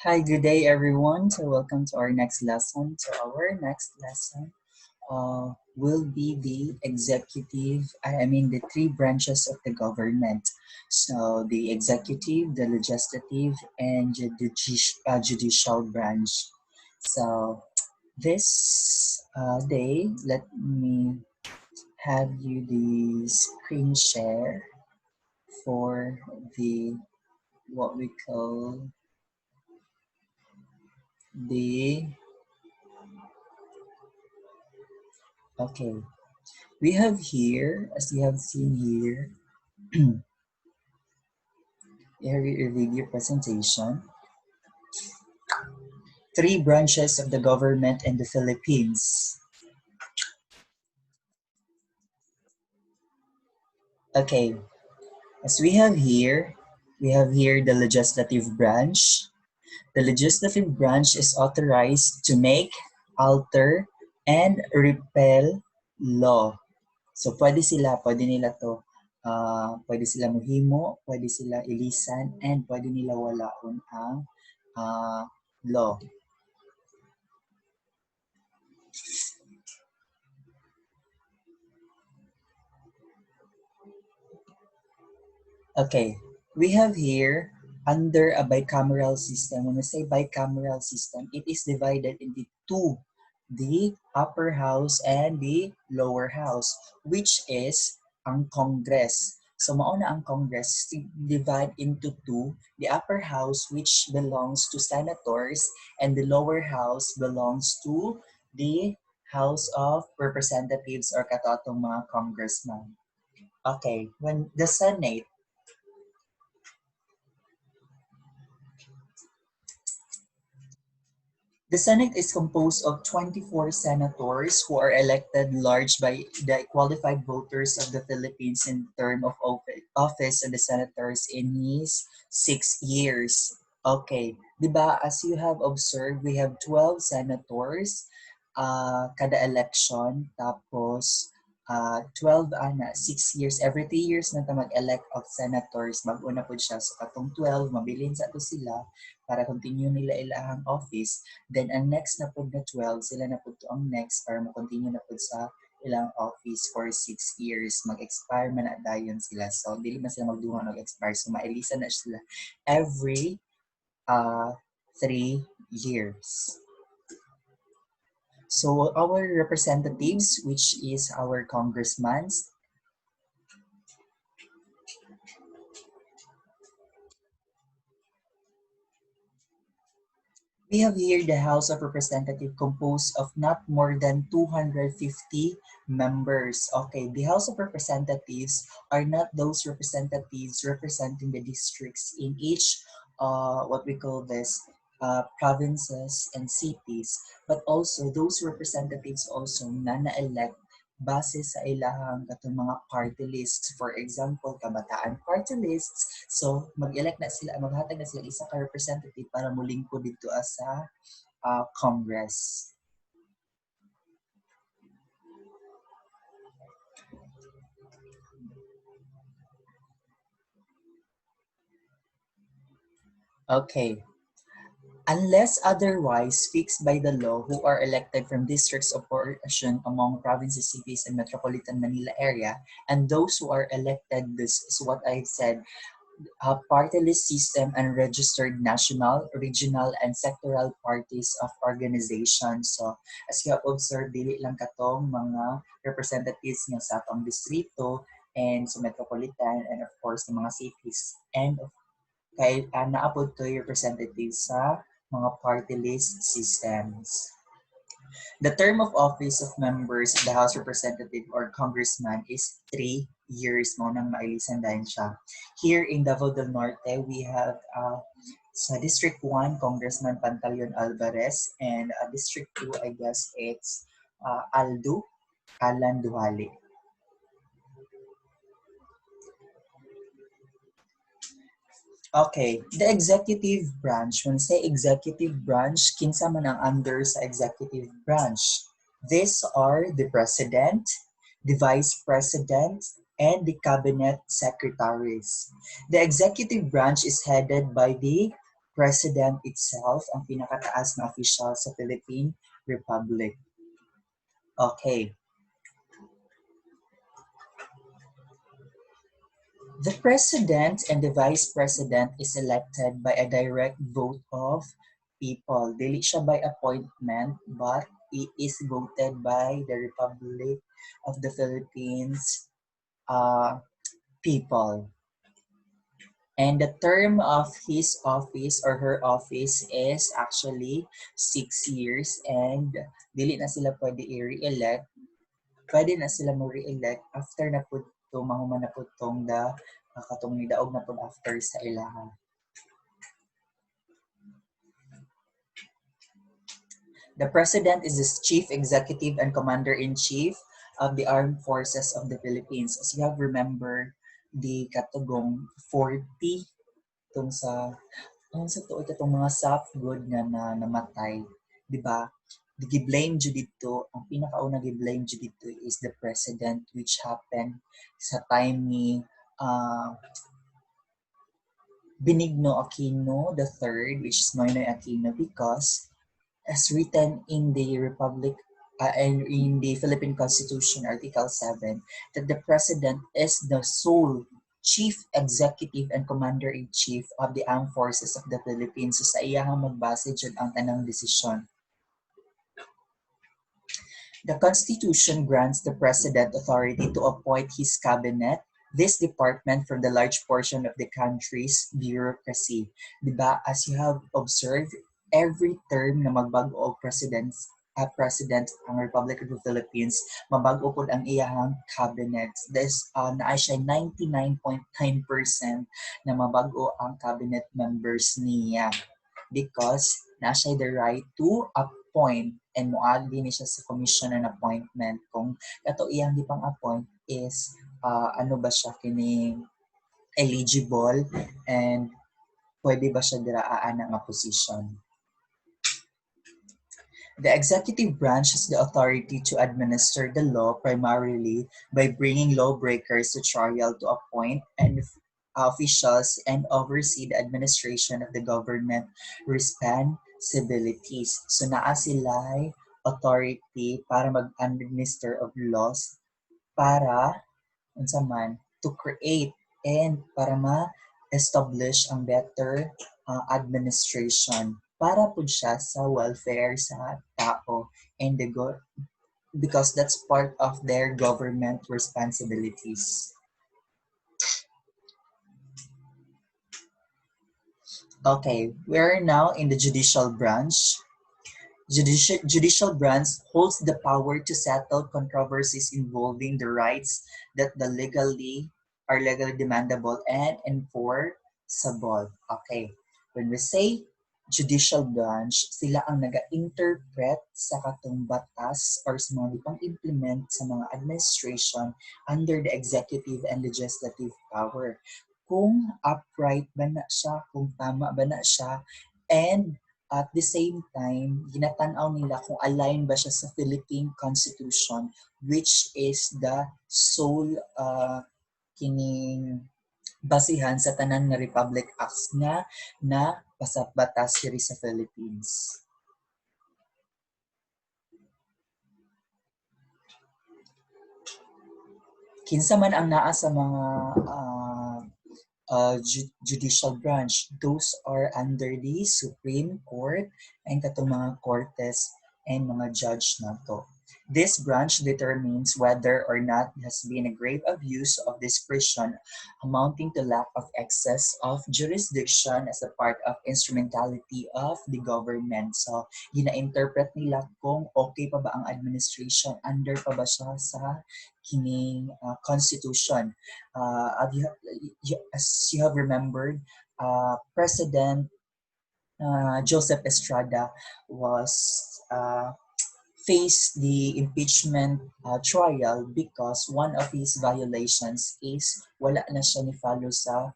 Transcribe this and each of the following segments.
Hi, good day everyone. So welcome to our next lesson. So our next lesson will be the the three branches of the government. So the executive, the legislative, and judicial branch. So this day, let me have you the screen share for the what we call the okay. We have here, as you have seen here, here a video presentation, three branches of the government in the Philippines. Okay, as we have here the legislative branch. The legislative branch is authorized to make, alter, and repeal law. So pwede nila to, pwede sila mohimo, pwede sila ilisan, and pwede nila walaon ang law. Okay, we have here under a bicameral system. When we say bicameral system, it is divided into two, the upper house and the lower house, which is ang Congress. So mauna ang Congress divide into two, the upper house which belongs to senators and the lower house belongs to the House of Representatives or katotong mga congressman. Okay, when the Senate The Senate is composed of 24 senators who are elected large by the qualified voters of the Philippines in term of office and the senators in his 6 years. Okay, di ba, as you have observed, we have 12 senators kada election, tapos 12 6 years, every 3 years na ta mag-elect of senators, mag-una po siya. So katong 12, mabilin sa to sila para continue nila ilahang office. Then ang next na po na 12, sila na po to ang next para ma-continue na po sa ilang office for 6 years. Mag-expire man na dayon sila. So dili man sila magduha mag-expire. So mailisa na sila every 3 years. So our representatives, which is our congressmen, we have here the House of Representatives composed of not more than 250 members. Okay, the House of Representatives are not those representatives representing the districts in each, what we call this, provinces and cities, but also those representatives also na na-elect base sa ilahang katong mga party lists. For example, kabataan party lists. So, mag-elect na sila, maghatag na sila isa ka representative para mulingkod dito sa Congress. Okay. Unless otherwise fixed by the law, who are elected from districts of portion among provinces, cities, and metropolitan Manila area, and those who are elected, this is what I've said, party list system and registered national, regional, and sectoral parties of organizations. So, as you have observed, dili lang katong mga representatives nga sa atong distrito and sa metropolitan and of course sa mga cities and kay naapod to representatives sa mga party list systems. The term of office of members of the House Representative or Congressman is 3 years mo nang mailisan dahil siya. Here in Davao del Norte, we have sa District 1, Congressman Pantaleon Alvarez, and District 2, I guess it's Alan Duhali. Okay, the executive branch, when say executive branch, kinsa man ang under sa executive branch. These are the president, the vice president, and the cabinet secretaries. The executive branch is headed by the President itself ang pinakataas na official sa Philippine Republic. Okay. The president and the vice president is elected by a direct vote of people. Dili siya by appointment, but it is voted by the Republic of the Philippines people. And the term of his office or her office is actually 6 years, and dili na sila pwede i-re-elect. Pwede na sila mo re-elect after na po ito, mahuman na po itong katong nidaog na po after sa ilaha. The President is the Chief Executive and Commander-in-Chief of the Armed Forces of the Philippines. As you have remember, the katugong 40 itong sa tuod katong mga good na namatay, di ba? Gi-blame jud dito, ang pinakauna gi-blame jud dito is the president, which happened sa time ni Benigno Aquino III, which is Noynoy Aquino, because as written in the Republic and in the Philippine Constitution, Article 7, that the President is the sole Chief Executive and Commander-in-Chief of the Armed Forces of the Philippines. So sa iyang magbase dyan ang tanang desisyon. The Constitution grants the President authority to appoint his cabinet, this department from the large portion of the country's bureaucracy. Diba, as you have observed, every term na magbago og president ang Republic of the Philippines, mabago po ang iyahang cabinet. This na siya 99.9% na mabago ang cabinet members niya because na siya the right to appoint and moagi ni siya sa commission and appointment. Kung kato iyang di pang appoint is ano ba siya kini eligible and pwede ba siya diraan nga position. The executive branch has the authority to administer the law primarily by bringing lawbreakers to trial, to appoint and officials and oversee the administration of the government responsibilities. So naa sila authority para mag-administer of laws para unsa man to create and para ma-establish ang better administration para po siya sa welfare sa tao and because that's part of their government responsibilities. Okay, we're now in the judicial branch. Judicial branch holds the power to settle controversies involving the rights that are legally demandable and enforceable. Okay, when we say judicial branch, sila ang naga-interpret sa katong batas or sa mga ipang-implement sa mga administration under the executive and legislative power. Kung upright ba na siya, kung tama ba na siya, and at the same time, ginatanaw nila kung align ba siya sa Philippine Constitution, which is the sole kining basihan sa tanan nga Republic Acts nga na batas diri sa Philippines. Kinsa man ang naa sa mga judicial branch, those are under the Supreme Court and katong mga kortes and mga judge nato. This branch determines whether or not there has been a grave abuse of discretion amounting to lack of excess of jurisdiction as a part of instrumentality of the government. So, gina-interpret nila kung okay pa ba ang administration, under pa ba siya sa kining constitution. As you have remembered, President Joseph Estrada was faced the impeachment trial because one of his violations is wala na siya ni follow sa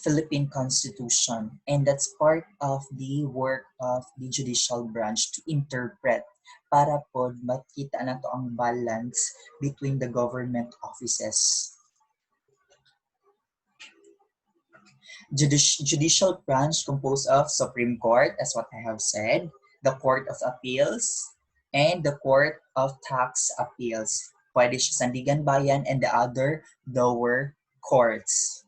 Philippine Constitution, and that's part of the work of the judicial branch to interpret para po makita na to ang balance between the government offices. Judicial branch composed of Supreme Court, as what I have said, the Court of Appeals, and the Court of Tax Appeals. Pwede siya Sandigan Bayan and the other lower courts.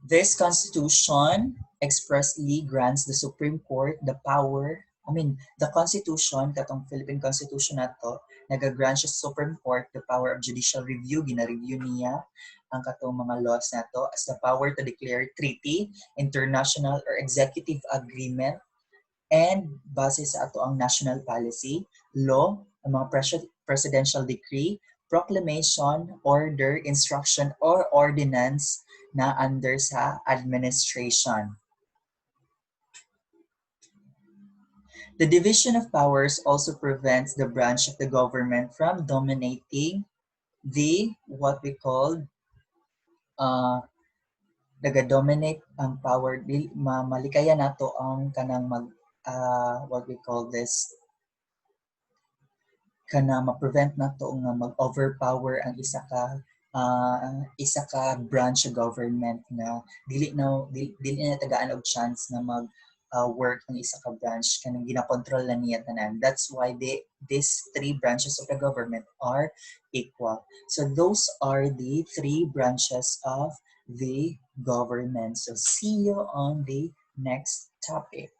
This constitution expressly grants the Supreme Court the power, the constitution, katong Philippine Constitution na to, nagagrant siya sa Supreme Court the power of judicial review, gina-review niya ang katong mga laws na to as the power to declare treaty, international or executive agreement, and base sa ato ang national policy, law, ang mga presidential decree, proclamation, order, instruction, or ordinance na under sa administration. The division of powers also prevents the branch of the government from dominating the what we call nag-dominate ang power, malikaya nato ang kanang what we call this, kana ma-prevent nato nga mag-overpower ang isa ka branch of government na dili na tagaan og chance na mag work ng isa ka branch kanang ginakontrol na niya tanan. That's why these three branches of the government are equal. So those are the three branches of the government. So see you on the next topic.